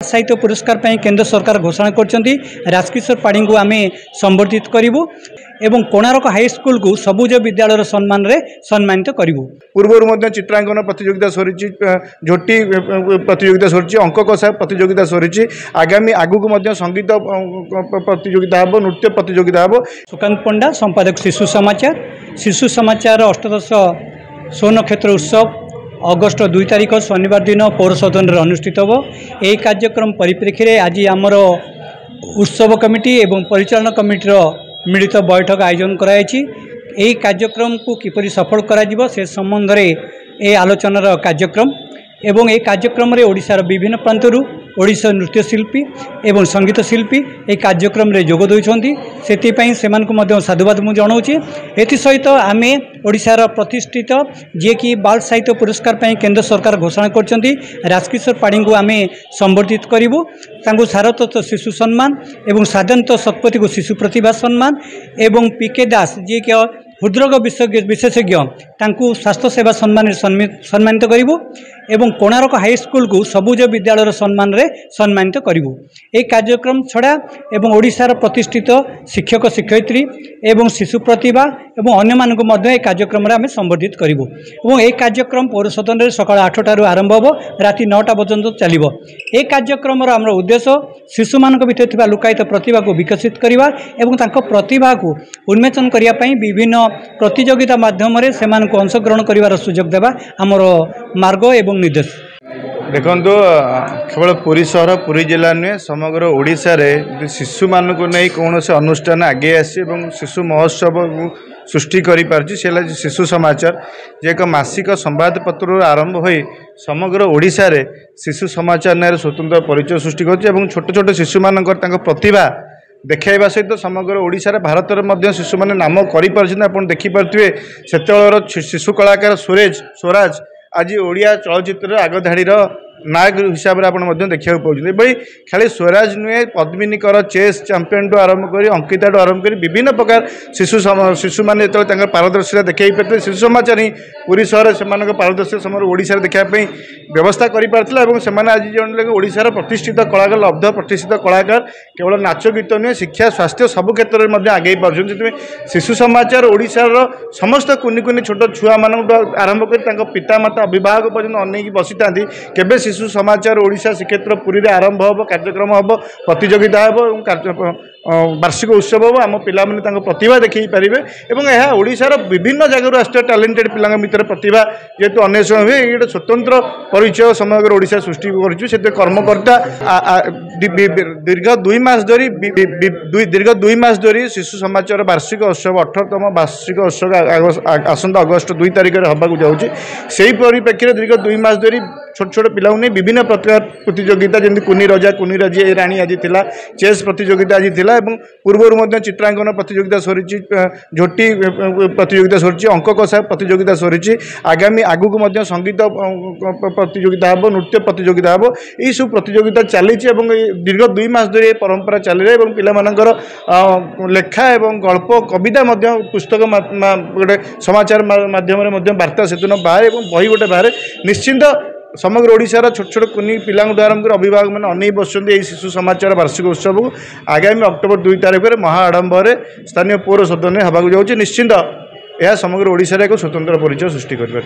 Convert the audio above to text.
साहित्य पुरस्कार पर केंद्र सरकार घोषणा करछंती राजकिशोर पाढ़ी को आम संबर्धित करूँ एवं कोणार्क हाई स्कूल को सबुज विद्यालय सम्मान रे सम्मानित करूँ। पूर्व चित्रांकन प्रतियोगिता सरी झोटी प्रतियोगिता सरी अंक कषा प्रतियोगिता सरी आगामी आगू संगीत प्रतियोगिता हम नृत्य प्रतियोगिता हम। सुकांत पंडा संपादक शिशु समाचार अष्टदश स्वर्ण क्षेत्र उत्सव अगस्ट 2 तारिख शनिवार दिन पौर सदन में अनुष्ठित हो। यही कार्यक्रम परिप्रेक्षी में आज आमर उत्सव कमिटी एवं परिचालन कमिटीर मिलित बैठक आयोजन कराई। यही कार्यक्रम को किपरि सफल करा से संबंध में ये आलोचनार कार्यक्रम एवं ए कार्यक्रम रे ओडिशार विभिन्न प्रांतरू ओडिशा नृत्यशिल्पी एवं संगीत शिल्पी ए कार्यक्रम रे जोग देउछंती सेतिपई सेमानकु मध्य साधुवाद मु जणाउछि। एथि सहित आमे ओडिशार प्रतिष्ठित जे कि बाल साहित्य पुरस्कार पर केंद्र सरकार घोषणा करछंती राजकिशोर पाढ़ी को आमे संबर्धित करूँ। तांको सारस्वत शिशु सम्मान एवं साधंत शतपथी को शिशु प्रतिभा सम्मान एवं पीके दास जे कि हृदरोग विशेषज्ञ तांको स्वास्थ्य सेवा सम्मान सम्मानित करूँ एवं कोणार्क हाई स्कूल को सबुज विद्यालय सम्मान रे सम्मानित करूँ। ये कार्यक्रम छड़ा एवं ओडिशार प्रतिष्ठित शिक्षक शिक्षयित्री एवं शिशु प्रतिभा एवं अन्य मानक मध्य कार्यक्रम आम संबर्धित करूँ। और ये कार्यक्रम पौर सदन में सकाल 8टार आरंभ हो राति 9टा पर्यंत चलो। ये कार्यक्रम आम उद्देश्य शिशु मान भर लुकायित प्रतिभा को विकसित करवा एवं तांको प्रतिभा को उन्मोचन करने विभिन्न प्रतियोगिता माध्यम से अंशग्रहण कर सुजोग देवा आमर मार्ग एवं निर्देश। देखो केवल पुरी सहर पुरी जिला नुहे समग्र ओडिशा रे शिशु मान को नहीं कौन से अनुष्ठान आगे आसी शिशु महोत्सव सृष्टि कर शिशु समाचार जे एक मासिक संवादपत्र आरंभ हो समग्र ओडिशा रे शिशु समाचार ना स्वतंत्र परिचय सृष्टि कर छोट छोट शिशु मान प्रतिभा देखा सहित समग्र ओडिशा भारत में शिशु मैंने नाम कर देखिपे से शिशु कलाकार स्वराज आज ओडिया चलचित्र आगधाड़ीर नायक हिसाब से देखा पाँच भाई खाली स्वराज नुहे पद्मिनीकर चेस चैंपियन टू आरंभ कर अंकिता टू आरंभ कर विभिन्न प्रकार शिशु मैंने जो पारदर्शिता देखा पारे शिशु समाचार ही पुरी सहर से पारदर्शिता समय ओडिशा देखापी व्यवस्था कर आज जो ओडिशार प्रतिष्ठित कलाकार लब्ध प्रतिष्ठित कलाकार केवल नाच गीत नुहे शिक्षा स्वास्थ्य सब क्षेत्र में आगे पार्टी शिशु समाचार ओडिशार समस्त कुनि कुनि छोट छुआ मान आरंभ कर पिता माता अभिभावक पर्यटन अनेक बसी था केबे शिशु समाचार ओडिशा श्रीक्षेत्र पुरी रे आरंभ हम कार्यक्रम हम प्रतियोगिता हम वार्षिक उत्सव हम आम पिला प्रतिभा देखी पारे और यह ओडिशार विभिन्न जगह आसते टैलेंटेड पिला भर प्रतिभा जेहेतु अन्वेषण हुए ये स्वतंत्र परिचय समग्र ओडिशा सृष्टि कर कर्मकर्ता दीर्घ 2 मास धरी शिशु समाचार वार्षिक उत्सव 18तम वार्षिक उत्सव आसंता अगस्ट 2 तारिख में हवा जाऊँगी से परिप्रेक्षी दीर्घ 2 मास धरी छोट छोट पिला नहीं विभिन्न प्रकार प्रतियोगिता जमी कुनी रजी राणी आज थिला चेस प्रतियोगिता आज थिला पूर्व चित्रांकन प्रतियोगिता सरी झोटी प्रतियोगिता सरी अंक कषा प्रतियोगिता सरी आगामी आगू संगीत प्रतियोगिता हम नृत्य प्रतियोगिता हम यही सब प्रतियोगिता चली दीर्घ 2 मास धरी परंपरा चली पिलामानकर लेखा एवं गल्प कविता पुस्तक गोटे समाचार माध्यम वार्ता सेतु बाहर बही गोटे बाहर निश्चिंत समग्र ओडिशार छोट छोट कुनी पिला आरंभ कर अभिभावक मैंने अनेक बसुँच शिशु समाचार वार्षिक उत्सव को आगामी अक्टोबर 2 तारिख में महाआडंबर स्थानीय पौर सदन में हवा जाऊँगी निश्चिंत यह समग्र ओडिशार एक स्वतंत्र परिचय सृष्टि कर।